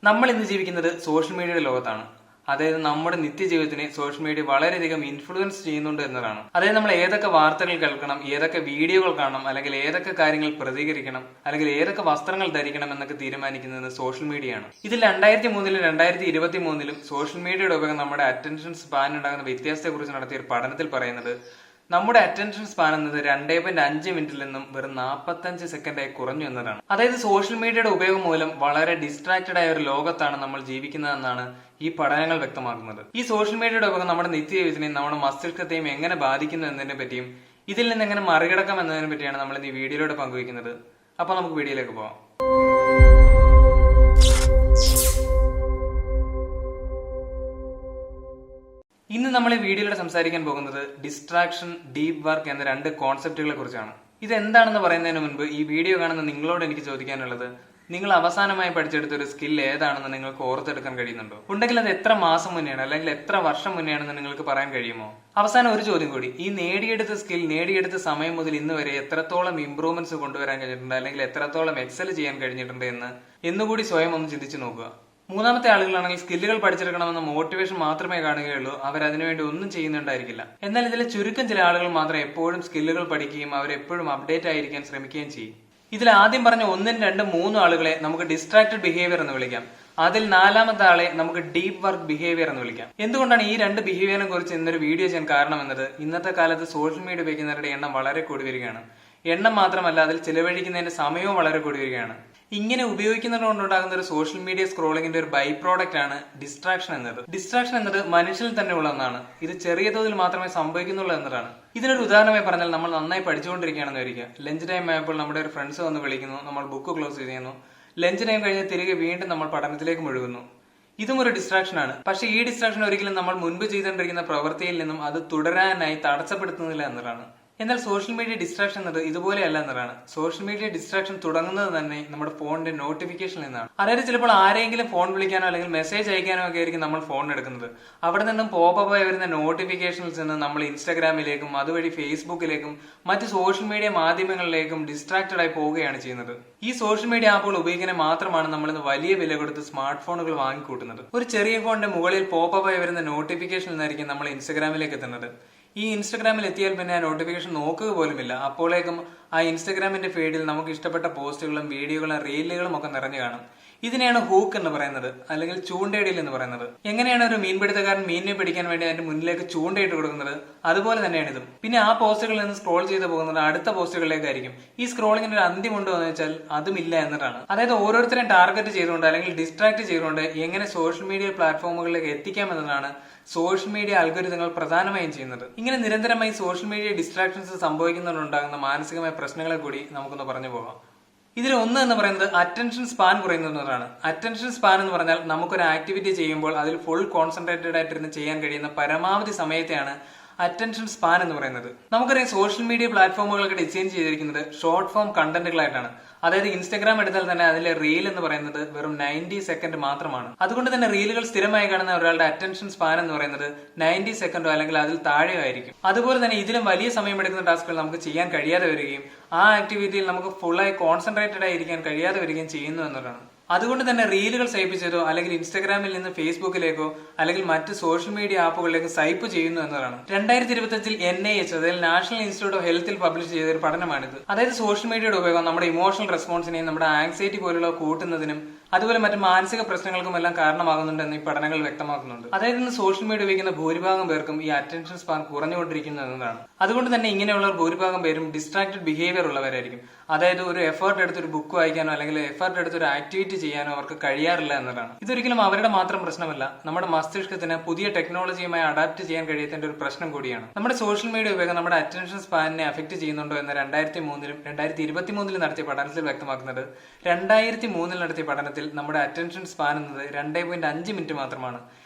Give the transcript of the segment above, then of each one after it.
നമ്മൾ ഇന്ന് ജീവിക്കുന്നത് സോഷ്യൽ മീഡിയയുടെ ലോകത്താണ്. അതായത് നമ്മുടെ നിത്യജീവിതത്തിനെ സോഷ്യൽ മീഡിയ വളരെയധികം ഇൻഫ്ലുവൻസ് ചെയ്യുന്നുണ്ട് എന്നതാണ്. അതായത് നമ്മൾ ഏതൊക്കെ വാർത്തകൾ കേൾക്കണം, ഏതൊക്കെ വീഡിയോകൾ കാണണം, അല്ലെങ്കിൽ ഏതൊക്കെ കാര്യങ്ങൾ പ്രതികരിക്കണം, അല്ലെങ്കിൽ ഏതൊക്കെ വസ്ത്രങ്ങൾ ധരിക്കണം എന്നൊക്കെ തീരുമാനിക്കുന്നത് സോഷ്യൽ മീഡിയയാണ്. ഇതിൽ 2003-ലും 2023-ലും സോഷ്യൽ മീഡിയയുടെ ഉപയോഗം നമ്മുടെ അറ്റൻഷൻ സ്പാൻ ഉണ്ടാകുന്ന വ്യത്യാസത്തെക്കുറിച്ച് നടത്തിയ ഒരു പഠനത്തിൽ പറയുന്നത് നമ്മുടെ അറ്റൻഷൻ സ്പാൻ എന്നത് 2.5 മിനിറ്റിൽ നിന്നും വെറും 45 സെക്കൻഡായി കുറഞ്ഞു എന്നതാണ്. അതായത് സോഷ്യൽ മീഡിയയുടെ ഉപയോഗം മൂലം വളരെ ഡിസ്ട്രാക്റ്റഡ് ആയ ഒരു ലോകത്താണ് നമ്മൾ ജീവിക്കുന്നതെന്നാണ് ഈ പഠനങ്ങൾ വ്യക്തമാക്കുന്നത്. ഈ സോഷ്യൽ മീഡിയയുടെ ഉപയോഗം നമ്മുടെ നിത്യജീവിതത്തെയും നമ്മുടെ മസ്തിഷ്കത്തെയും എങ്ങനെ ബാധിക്കുന്നു എന്നതിനെ പറ്റിയും ഇതിൽ നിന്ന് എങ്ങനെ മറികടക്കാം എന്നതിനെ പറ്റിയാണ് നമ്മൾ ഈ വീഡിയോയിലൂടെ പങ്കുവയ്ക്കുന്നത്. അപ്പൊ നമുക്ക് വീഡിയോയിലേക്ക് പോവാം. ഇന്ന് നമ്മൾ ഈ വീഡിയോയിലൂടെ സംസാരിക്കാൻ പോകുന്നത് ഡിസ്ട്രാക്ഷൻ, ഡീപ് വർക്ക് എന്ന രണ്ട് കോൺസെപ്റ്റുകളെ കുറിച്ചാണ്. ഇത് എന്താണെന്ന് പറയുന്നതിന് മുൻപ് ഈ വീഡിയോ കാണുന്ന നിങ്ങളോട് എനിക്ക് ചോദിക്കാനുള്ളത്, നിങ്ങൾ അവസാനമായി പഠിച്ചെടുത്ത ഒരു സ്കിൽ ഏതാണെന്ന് നിങ്ങൾക്ക് ഓർത്തെടുക്കാൻ കഴിയുന്നുണ്ടോ? ഉണ്ടെങ്കിൽ അത് എത്ര മാസം മുന്നെയാണ് അല്ലെങ്കിൽ എത്ര വർഷം മുന്നെയാണെന്ന് നിങ്ങൾക്ക് പറയാൻ കഴിയുമോ? അവസാനം ഒരു ചോദ്യം കൂടി, ഈ നേടിയെടുത്ത സ്കിൽ നേടിയെടുത്ത സമയം മുതൽ ഇന്ന് വരെ എത്രത്തോളം ഇംപ്രൂവ്മെന്റ്സ് കൊണ്ടുവരാൻ കഴിഞ്ഞിട്ടുണ്ട്, അല്ലെങ്കിൽ എത്രത്തോളം എക്സൽ ചെയ്യാൻ കഴിഞ്ഞിട്ടുണ്ട് എന്നുകൂടി സ്വയം ഒന്ന് ചിന്തിച്ചു നോക്കുക. മൂന്നാമത്തെ ആളുകളാണെങ്കിൽ സ്കില്ലുകൾ പഠിച്ചെടുക്കണമെന്ന മോട്ടിവേഷൻ മാത്രമേ കാണുകയുള്ളൂ, അവർ അതിനുവേണ്ടി ഒന്നും ചെയ്യുന്നുണ്ടായിരിക്കില്ല. എന്നാൽ ഇതിലെ ചുരുക്കം ചില ആളുകൾ മാത്രം എപ്പോഴും സ്കില്ലുകൾ പഠിക്കുകയും അവരെപ്പോഴും അപ്ഡേറ്റ് ആയിരിക്കാൻ ശ്രമിക്കുകയും ചെയ്യും. ഇതിൽ ആദ്യം പറഞ്ഞ 1, 2, 3 ആളുകളെ നമുക്ക് ഡിസ്ട്രാക്റ്റഡ് ബിഹേവിയർ എന്ന് വിളിക്കാം. അതിൽ 4ാമത്തെ ആളെ നമുക്ക് ഡീപ് വർക്ക് ബിഹേവിയർ എന്ന് വിളിക്കാം. എന്തുകൊണ്ടാണ് ഈ രണ്ട് ബിഹേവിയറിനെ കുറിച്ച് ഇന്നൊരു വീഡിയോ ചെയ്യാൻ കാരണം എന്നത്, ഇന്നത്തെ കാലത്ത് സോഷ്യൽ മീഡിയ ഉപയോഗിക്കുന്നവരുടെ എണ്ണം വളരെ കൂടി വരികയാണ്. എണ്ണം മാത്രമല്ല, അതിൽ ചിലവഴിക്കുന്നതിന്റെ സമയവും വളരെ കൂടി വരികയാണ്. ഇങ്ങനെ ഉപയോഗിക്കുന്നതുകൊണ്ടുണ്ടാകുന്ന ഒരു സോഷ്യൽ മീഡിയ സ്ക്രോളിംഗിന്റെ ഒരു ബൈ പ്രോഡക്റ്റ് ആണ് ഡിസ്ട്രാക്ഷൻ എന്നത്. ഡിസ്ട്രാക്ഷൻ എന്നത് മനുഷ്യനിൽ തന്നെ ഉള്ള ഒന്നാണ്. ഇത് ചെറിയ തോതിൽ മാത്രമേ സംഭവിക്കുന്നുള്ളൂ എന്നതാണ്. ഇതിനൊരു ഉദാഹരണമായി പറഞ്ഞാൽ, നമ്മൾ നന്നായി പഠിച്ചുകൊണ്ടിരിക്കുകയാണെന്ന് വരിക. ലഞ്ച് ടൈം ആയപ്പോൾ നമ്മുടെ ഒരു ഫ്രണ്ട്സ് വന്ന് വിളിക്കുന്നു, നമ്മൾ ബുക്ക് ക്ലോസ് ചെയ്യുന്നു. ലഞ്ച് ടൈം കഴിഞ്ഞ് തിരികെ വീണ്ടും നമ്മൾ പഠനത്തിലേക്ക് മുഴുകുന്നു. ഇതും ഒരു ഡിസ്ട്രാക്ഷൻ ആണ്. പക്ഷേ ഈ ഡിസ്ട്രാക്ഷൻ ഒരിക്കലും നമ്മൾ മുൻപ് ചെയ്തുകൊണ്ടിരിക്കുന്ന പ്രവൃത്തിയിൽ നിന്നും അത് തുടരാനായി തടസ്സപ്പെടുത്തുന്നില്ല എന്നതാണ്. എന്നാൽ സോഷ്യൽ മീഡിയ ഡിസ്ട്രാക്ഷൻ എന്നത് ഇതുപോലെയല്ല എന്നതാണ്. സോഷ്യൽ മീഡിയ ഡിസ്ട്രാക്ഷൻ തുടങ്ങുന്നത് തന്നെ നമ്മുടെ ഫോണിന്റെ നോട്ടിഫിക്കേഷനിൽ നിന്നാണ്. അതായത് ചിലപ്പോൾ ആരെങ്കിലും ഫോൺ വിളിക്കാനോ അല്ലെങ്കിൽ മെസ്സേജ് അയക്കാനോ ഒക്കെ ആയിരിക്കും നമ്മൾ ഫോൺ എടുക്കുന്നത്. അവിടെ നിന്നും പോപ്പപ്പ് ആയി വരുന്ന നോട്ടിഫിക്കേഷനിൽ നിന്ന് നമ്മൾ ഇൻസ്റ്റാഗ്രാമിലേക്കും അതുവഴി ഫേസ്ബുക്കിലേക്കും മറ്റ് സോഷ്യൽ മീഡിയ മാധ്യമങ്ങളിലേക്കും ഡിസ്ട്രാക്റ്റഡ് ആയി പോവുകയാണ് ചെയ്യുന്നത്. ഈ സോഷ്യൽ മീഡിയ ആപ്പുകൾ ഉപയോഗിക്കാൻ മാത്രമാണ് നമ്മൾ ഇന്ന് വലിയ വില കൊടുത്ത് സ്മാർട്ട് ഫോണുകൾ വാങ്ങിക്കൂട്ടുന്നത്. ഒരു ചെറിയ ഫോണിന്റെ മുകളിൽ പോപ്പപ്പ് ആയി വരുന്ന നോട്ടിഫിക്കേഷനിൽ നിന്നായിരിക്കും നമ്മൾ ഇൻസ്റ്റാഗ്രാമിലേക്ക് എത്തുന്നത്. ഈ ഇൻസ്റ്റാഗ്രാമിൽ എത്തിയാൽ പിന്നെ ആ നോട്ടിഫിക്കേഷൻ നോക്കുക പോലുമില്ല. അപ്പോഴേക്കും ആ ഇൻസ്റ്റാഗ്രാമിന്റെ ഫീഡിൽ നമുക്ക് ഇഷ്ടപ്പെട്ട പോസ്റ്റുകളും വീഡിയോകളും റീലുകളും ഒക്കെ നിറഞ്ഞു കാണും. ഇതിനെയാണ് ഹൂക്ക് എന്ന് പറയുന്നത്, അല്ലെങ്കിൽ ചൂണ്ടയിടൽ എന്ന് പറയുന്നത്. എങ്ങനെയാണ് ഒരു മീൻപിടുത്തക്കാരൻ മീനിനെ പിടിക്കാൻ വേണ്ടി അതിന്റെ മുന്നിലേക്ക് ചൂണ്ടയിട്ട് കൊടുക്കുന്നത്, അതുപോലെ തന്നെയാണ് ഇതും. പിന്നെ ആ പോസ്റ്റുകളിൽ നിന്ന് സ്ക്രോൾ ചെയ്ത് പോകുന്നത് അടുത്ത പോസ്റ്റുകളിലേക്കായിരിക്കും. ഈ സ്ക്രോളിങ്ങിന്റെ ഒരു അന്ത്യമുണ്ടോ എന്ന് വെച്ചാൽ അതും ഇല്ല എന്നതാണ്. അതായത് ഓരോരുത്തരെയും ടാർഗറ്റ് ചെയ്തുകൊണ്ട് അല്ലെങ്കിൽ ഡിസ്ട്രാക്ട് ചെയ്തുകൊണ്ട് എങ്ങനെ സോഷ്യൽ മീഡിയ പ്ലാറ്റ്ഫോമുകളിലേക്ക് എത്തിക്കാം എന്നതാണ് സോഷ്യൽ മീഡിയ അൽഗോരിതങ്ങൾ പ്രധാനമായും ചെയ്യുന്നത്. ഇങ്ങനെ നിരന്തരമായി സോഷ്യൽ മീഡിയ ഡിസ്ട്രാക്ഷൻസ് സംഭവിക്കുന്നതുകൊണ്ടുണ്ടാകുന്ന മാനസികമായ പ്രശ്നങ്ങളെ കൂടി നമുക്കൊന്ന് പറഞ്ഞു പോകാം. ഇതിൽ ഒന്ന് എന്ന് പറയുന്നത് അറ്റൻഷൻ സ്പാൻ കുറയുന്നതാണ്. അറ്റൻഷൻ സ്പാൻ എന്ന് പറഞ്ഞാൽ നമുക്കൊരു ആക്ടിവിറ്റി ചെയ്യുമ്പോൾ അതിൽ ഫുൾ കോൺസെൻട്രേറ്റഡ് ആയിട്ടിരുന്ന് ചെയ്യാൻ കഴിയുന്ന പരമാവധി സമയത്തെയാണ് അറ്റൻഷൻ സ്പാൻ എന്ന് പറയുന്നത്. നമുക്കറിയാം സോഷ്യൽ മീഡിയ പ്ലാറ്റ്ഫോമുകളൊക്കെ ഡിസൈൻ ചെയ്തിരിക്കുന്നത് ഷോർട്ട് ഫോം കണ്ടന്റുകളായിട്ടാണ്. അതായത് ഇൻസ്റ്റാഗ്രാം എടുത്താൽ തന്നെ അതിലെ റീൽ എന്ന് പറയുന്നത് വെറും 90 സെക്കൻഡ് മാത്രമാണ്. അതുകൊണ്ട് തന്നെ റീലുകൾ സ്ഥിരമായി കാണുന്ന ഒരാളുടെ അറ്റൻഷൻ സ്പാൻ എന്ന് പറയുന്നത് 90 സെക്കൻഡോ അല്ലെങ്കിൽ അതിൽ താഴെയോ ആയിരിക്കും. അതുപോലെ തന്നെ ഇതിലും വലിയ സമയമെടുക്കുന്ന ടാസ്കുകൾ നമുക്ക് ചെയ്യാൻ കഴിയാതെ വരികയും ആ ആക്ടിവിറ്റിയിൽ നമുക്ക് ഫുള്ളായി കോൺസെൻട്രേറ്റഡ് ആയിരിക്കാൻ കഴിയാതെ വരികയും ചെയ്യുന്നു എന്നതാണ്. അതുകൊണ്ട് തന്നെ റീലുകൾ സൈപ്പ് ചെയ്തോ അല്ലെങ്കിൽ ഇൻസ്റ്റാഗ്രാമിൽ നിന്ന് ഫേസ്ബുക്കിലേക്കോ അല്ലെങ്കിൽ മറ്റ് സോഷ്യൽ മീഡിയ ആപ്പുകളിലേക്ക് സൈപ്പ് ചെയ്യുന്നു എന്നതാണ്. 2025 NIH അതായത് നാഷണൽ ഇൻസ്റ്റിറ്റ്യൂട്ട് ഓഫ് ഹെൽത്തിൽ പബ്ലിഷ് ചെയ്ത ഒരു പഠനമാണിത്. അതായത് സോഷ്യൽ മീഡിയയുടെ ഉപയോഗം നമ്മുടെ ഇമോഷണൽ റെസ്പോൺസിനെയും നമ്മുടെ ആങ്സൈറ്റി പോലുള്ള കൂട്ടുന്നതിനും അതുപോലെ മറ്റ് മാനസിക പ്രശ്നങ്ങൾക്കും എല്ലാം കാരണമാകുന്നുണ്ടെന്ന് ഈ പഠനങ്ങൾ വ്യക്തമാക്കുന്നുണ്ട്. അതായത് ഇന്ന് സോഷ്യൽ മീഡിയ ഉപയോഗിക്കുന്ന ഭൂരിഭാഗം പേർക്കും ഈ അറ്റൻഷൻ സ്പാൻ കുറഞ്ഞുകൊണ്ടിരിക്കുന്നു എന്നതാണ്. അതുകൊണ്ട് തന്നെ ഇങ്ങനെയുള്ള ഭൂരിഭാഗം പേരും ഡിസ്ട്രാക്റ്റഡ് ബിഹേവിയർ ഉള്ളവരായിരിക്കും. അതായത് ഒരു എഫേർട്ട് എടുത്ത് ഒരു ബുക്ക് വായിക്കാനോ അല്ലെങ്കിൽ എഫേർട്ട് എടുത്ത് ഒരു ആക്ടിവിറ്റി ചെയ്യാനോ അവർക്ക് കഴിയാറില്ല എന്നതാണ്. ഇതൊരിക്കലും അവരുടെ മാത്രം പ്രശ്നമല്ല, നമ്മുടെ മസ്തിഷ്കത്തിന് പുതിയ ടെക്നോളജിയുമായി അഡാപ്റ്റ് ചെയ്യാൻ കഴിയാത്തതിന്റെ ഒരു പ്രശ്നം കൂടിയാണ്. നമ്മുടെ സോഷ്യൽ മീഡിയ ഉപയോഗം നമ്മുടെ അറ്റൻഷൻ സ്പാനിനെ അഫക്ട് ചെയ്യുന്നുണ്ടോ എന്ന് 2003-ലും 2023-ലും നടത്തിയ പഠനത്തിൽ വ്യക്തമാക്കുന്നത്, 2003-ൽ നടത്തിയ പഠനത്തിൽ നമ്മുടെ അറ്റൻഷൻ സ്പാൻ എന്നത് 2.5 മിനിറ്റ് മാത്രമാണ്.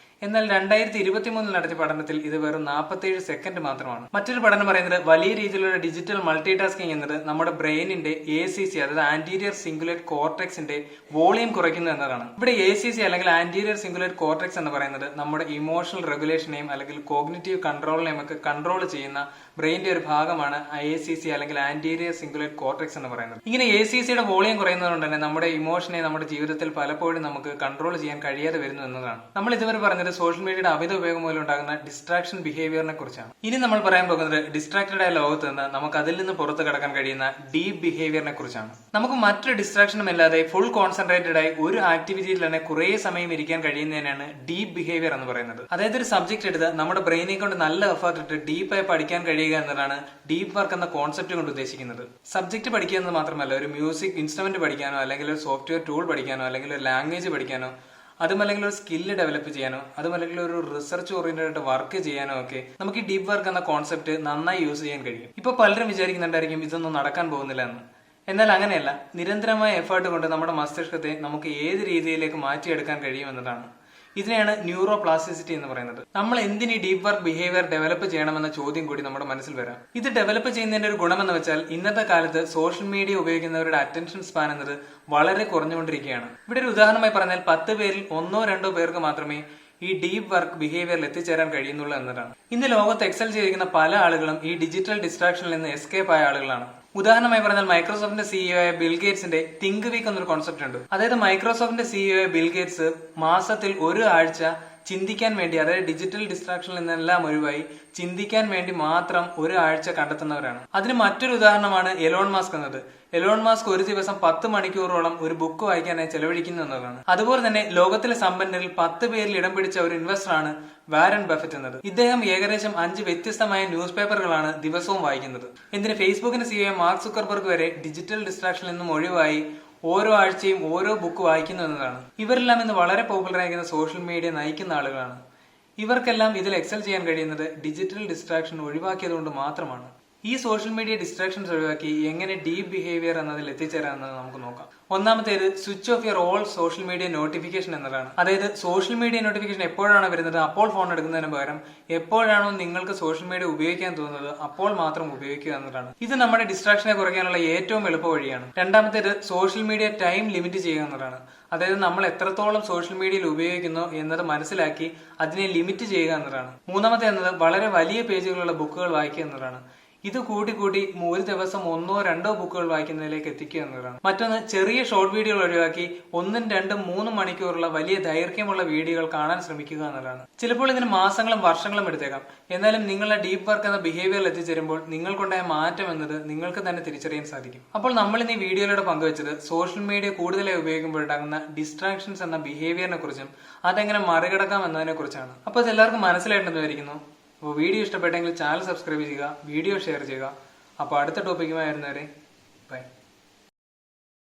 എന്നാൽ 2023 നടത്തിയ പഠനത്തിൽ ഇത് വെറും 47 സെക്കൻഡ് മാത്രമാണ്. മറ്റൊരു പഠനം പറയുന്നത് വലിയ രീതിയിലുള്ള ഡിജിറ്റൽ മൾട്ടി ടാസ്കിംഗ് എന്നത് നമ്മുടെ ബ്രെയിനിന്റെ ACC അതായത് ആന്റീരിയർ സിംഗുലേറ്റ് കോർട്ടെക്സിന്റെ വോളിയം കുറയ്ക്കുന്നു എന്നതാണ്. ഇവിടെ ACC അല്ലെങ്കിൽ ആന്റീരിയർ സിംഗുലേറ്റ് കോർട്ടെക്സ് എന്ന് പറയുന്നത് നമ്മുടെ ഇമോഷണൽ റെഗുലേഷനെയും അല്ലെങ്കിൽ കോഗ്നിറ്റീവ് കൺട്രോളിനെയും ഒക്കെ കൺട്രോൾ ചെയ്യുന്ന ബ്രെയിന്റെ ഒരു ഭാഗമാണ് ACC അല്ലെങ്കിൽ ആന്റീരിയർ സിംഗുലേറ്റ് കോർട്ടെക്സ് എന്ന് പറയുന്നത്. ഇങ്ങനെ ACCയുടെ വോളിയം കുറയുന്നതുകൊണ്ട് തന്നെ നമ്മുടെ ഇമോഷനെ നമ്മുടെ ജീവിതത്തിൽ പലപ്പോഴും നമുക്ക് കൺട്രോൾ ചെയ്യാൻ കഴിയാതെ വരുന്നു എന്നതാണ്. നമ്മൾ ഇതുവരെ പറഞ്ഞത് സോഷ്യൽ മീഡിയയുടെ അമിത ഉപയോഗം മൂലം ഉണ്ടാകുന്ന ഡിസ്ട്രാക്ഷൻ ബിഹേവിയറിനെ കുറിച്ചാണ്. ഇനി നമ്മൾ പറയാൻ പോകുന്നത് ഡിസ്ട്രാക്റ്റഡ് ആയ ലോകത്ത് നിന്ന് നമുക്ക് അതിൽ നിന്ന് പുറത്തു കടക്കാൻ കഴിയുന്ന ഡീപ് ബിഹേവിയറിനെ കുറിച്ചാണ്. നമുക്ക് മറ്റൊരു ഡിസ്ട്രാക്ഷനും ഇല്ലാതെ ഫുൾ കോൺസെൻട്രേറ്റഡ് ആയി ഒരു ആക്ടിവിറ്റിയിൽ തന്നെ കുറെ സമയം ഇരിക്കാൻ കഴിയുന്നതിനാണ് ഡീപ് ബിഹേവിയർ എന്ന് പറയുന്നത്. അതായത് ഒരു സബ്ജക്ട് എടുത്ത് നമ്മുടെ ബ്രെയിനെ കൊണ്ട് നല്ല എഫേർട്ട് ഇട്ട് ഡീപ്പായി പഠിക്കാൻ കഴിയുക എന്നതാണ് ഡീപ് വർക്ക് എന്ന കോൺസെപ്റ്റ് കൊണ്ട് ഉദ്ദേശിക്കുന്നത്. സബ്ജക്ട് പഠിക്കുക എന്ന് മാത്രമല്ല, ഒരു മ്യൂസിക് ഇൻസ്ട്രുമെന്റ് പഠിക്കാനോ അല്ലെങ്കിൽ ഒരു സോഫ്റ്റ്വെയർ ടൂൾ പഠിക്കാനോ അല്ലെങ്കിൽ ഒരു ലാംഗ്വേജ് പഠിക്കാനോ അതുമല്ലെങ്കിൽ ഒരു സ്കില്ല് ഡെവലപ്പ് ചെയ്യാനോ അതുമല്ലെങ്കിൽ ഒരു റിസർച്ച് ഓറിയന്റഡ് ആയിട്ട് വർക്ക് ചെയ്യാനോ ഒക്കെ നമുക്ക് ഈ ഡീപ് വർക്ക് എന്ന കോൺസെപ്റ്റ് നന്നായി യൂസ് ചെയ്യാൻ കഴിയും. ഇപ്പൊ പലരും വിചാരിക്കുന്നുണ്ടായിരിക്കും ഇതൊന്നും നടക്കാൻ പോകുന്നില്ല എന്ന്. എന്നാൽ അങ്ങനെയല്ല. നിരന്തരമായ എഫേർട്ട് കൊണ്ട് നമ്മുടെ മസ്തിഷ്കത്തെ നമുക്ക് ഏത് രീതിയിലേക്ക് മാറ്റിയെടുക്കാൻ കഴിയുമെന്നതാണ്. ഇതിനെയാണ് ന്യൂറോ പ്ലാസ്റ്റിസിറ്റി എന്ന് പറയുന്നത്. നമ്മൾ എന്തിന് ഡീപ് വർക്ക് ബിഹേവിയർ ഡെവലപ്പ് ചെയ്യണമെന്ന ചോദ്യം കൂടി നമ്മുടെ മനസ്സിൽ വരാം. ഇത് ഡെവലപ്പ് ചെയ്യുന്നതിന്റെ ഒരു ഗുണമെന്ന് വെച്ചാൽ ഇന്നത്തെ കാലത്ത് സോഷ്യൽ മീഡിയ ഉപയോഗിക്കുന്നവരുടെ അറ്റൻഷൻ സ്പാൻ എന്നത് വളരെ കുറഞ്ഞുകൊണ്ടിരിക്കുകയാണ്. ഇവിടെ ഒരു ഉദാഹരണമായി പറഞ്ഞാൽ 10 പേരിൽ 1-2 പേർക്ക് മാത്രമേ ഈ ഡീപ് വർക്ക് ബിഹേവിയറിൽ എത്തിച്ചേരാൻ കഴിയുന്നുള്ളൂ എന്നതാണ്. ഇന്ന് ലോകത്ത് എക്സൽ ചെയ്തിരിക്കുന്ന പല ആളുകളും ഈ ഡിജിറ്റൽ ഡിസ്ട്രാക്ഷനിൽ നിന്ന് എസ്കേപ്പ് ആയ ആളുകളാണ്. ഉദാഹരണമായി പറഞ്ഞാൽ മൈക്രോസോഫ്റ്റിന്റെ CEO ആയ ബിൽ ഗേറ്റ്സിന്റെ തിങ്ക് വീക്ക് എന്നൊരു കോൺസെപ്റ്റ് ഉണ്ട്. അതായത് മൈക്രോസോഫ്റ്റിന്റെ CEO ആയ ബിൽ ഗേറ്റ്സ് മാസത്തിൽ ഒരു ആഴ്ച ചിന്തിക്കാൻ വേണ്ടി, അതായത് ഡിജിറ്റൽ ഡിസ്ട്രാക്ഷനിൽ നിന്നെല്ലാം ഒഴിവായി ചിന്തിക്കാൻ വേണ്ടി മാത്രം ഒരു ആഴ്ച കണ്ടെത്തുന്നവരാണ്. അതിന് മറ്റൊരു ഉദാഹരണമാണ് എലോൺ മാസ്ക് എന്നത്. എലോൺ മാസ്ക് ഒരു ദിവസം 10 മണിക്കൂറോളം ഒരു ബുക്ക് വായിക്കാനായി ചെലവഴിക്കുന്നു എന്നതാണ്. അതുപോലെ തന്നെ ലോകത്തിലെ സമ്പന്നരിൽ 10 പേരിൽ ഇടം പിടിച്ച ഒരു ഇൻവെസ്റ്ററാണ് വാരൻ ബഫറ്റ് എന്നത്. ഇദ്ദേഹം ഏകദേശം 5 വ്യത്യസ്തമായ ന്യൂസ് പേപ്പറുകളാണ് ദിവസവും വായിക്കുന്നത്. എന്തിന് ഫേസ്ബുക്കിന്റെ CEO മാർക്ക് സുക്കർബർഗ് വരെ ഡിജിറ്റൽ ഡിസ്ട്രാക്ഷനിൽ നിന്നും ഒഴിവായി ഓരോ ആഴ്ചയും ഓരോ ബുക്ക് വായിക്കുന്നു എന്നതാണ്. ഇവരെല്ലാം ഇന്ന് വളരെ പോപ്പുലർ ആയിരിക്കുന്ന സോഷ്യൽ മീഡിയ നയിക്കുന്ന ആളുകളാണ്. ഇവർക്കെല്ലാം ഇതിൽ എക്സൽ ചെയ്യാൻ കഴിയുന്നത് ഡിജിറ്റൽ ഡിസ്ട്രാക്ഷൻ ഒഴിവാക്കിയതുകൊണ്ട് മാത്രമാണ്. ഈ സോഷ്യൽ മീഡിയ ഡിസ്ട്രാക്ഷൻസ് ഒഴിവാക്കി എങ്ങനെ ഡീപ് ബിഹേവിയർ എന്നതിൽ എത്തിച്ചേരാമെന്നത് നമുക്ക് നോക്കാം. ഒന്നാമത്തേത് switch off your all social media notification എന്നതാണ്. അതായത് സോഷ്യൽ മീഡിയ നോട്ടിഫിക്കേഷൻ എപ്പോഴാണ് വരുന്നത് അപ്പോൾ ഫോൺ എടുക്കുന്നതിന് പകരം എപ്പോഴാണോ നിങ്ങൾക്ക് സോഷ്യൽ മീഡിയ ഉപയോഗിക്കാൻ തോന്നുന്നത് അപ്പോൾ മാത്രം ഉപയോഗിക്കുക എന്നതാണ്. ഇത് നമ്മുടെ ഡിസ്ട്രാക്ഷനെ കുറയ്ക്കാനുള്ള ഏറ്റവും എളുപ്പ വഴിയാണ്. രണ്ടാമത്തേത് സോഷ്യൽ മീഡിയ ടൈം ലിമിറ്റ് ചെയ്യുക എന്നതാണ്. അതായത് നമ്മൾ എത്രത്തോളം സോഷ്യൽ മീഡിയയിൽ ഉപയോഗിക്കുന്നു എന്നത് മനസ്സിലാക്കി അതിനെ ലിമിറ്റ് ചെയ്യുക എന്നതാണ്. മൂന്നാമത്തെ എന്നത് വളരെ വലിയ പേജുകളുള്ള ബുക്കുകൾ വായിക്കുക എന്നതാണ്. ഇത് കൂടി ഒരു ദിവസം 1-2 ബുക്കുകൾ വായിക്കുന്നതിലേക്ക് എത്തിക്കുക എന്നതാണ്. മറ്റൊന്ന് ചെറിയ ഷോർട്ട് വീഡിയോകൾ ഒഴിവാക്കി 1, 2, 3 മണിക്കൂറുള്ള വലിയ ദൈർഘ്യമുള്ള വീഡിയോകൾ കാണാൻ ശ്രമിക്കുക എന്നതാണ്. ചിലപ്പോൾ ഇതിന് മാസങ്ങളും വർഷങ്ങളും എടുത്തേക്കാം. എന്നാലും നിങ്ങളുടെ ഡീപ് വർക്ക് എന്ന ബിഹേവിയറിൽ എത്തിച്ചേരുമ്പോൾ നിങ്ങൾക്കുണ്ടായ മാറ്റം എന്നത് നിങ്ങൾക്ക് തന്നെ തിരിച്ചറിയാൻ സാധിക്കും. അപ്പോൾ നമ്മൾ ഇന്ന് ഈ വീഡിയോയിലൂടെ പങ്കുവച്ചത് സോഷ്യൽ മീഡിയ കൂടുതലായി ഉപയോഗിക്കുമ്പോഴുണ്ടാകുന്ന ഡിസ്ട്രാക്ഷൻസ് എന്ന ബിഹേവിയറിനെ കുറിച്ചും അതെങ്ങനെ മറികടക്കാം എന്നതിനെ കുറിച്ചാണ്. അപ്പോൾ ഇത് എല്ലാവർക്കും മനസ്സിലായിട്ടുണ്ടെന്ന് വിചാരിക്കുന്നു. അപ്പോൾ വീഡിയോ ഇഷ്ടപ്പെട്ടെങ്കിൽ ചാനൽ സബ്സ്ക്രൈബ് ചെയ്യുക, വീഡിയോ ഷെയർ ചെയ്യുക. അപ്പോൾ അടുത്ത ടോപ്പിക്കുമായി വരുന്നവരെ ബൈ.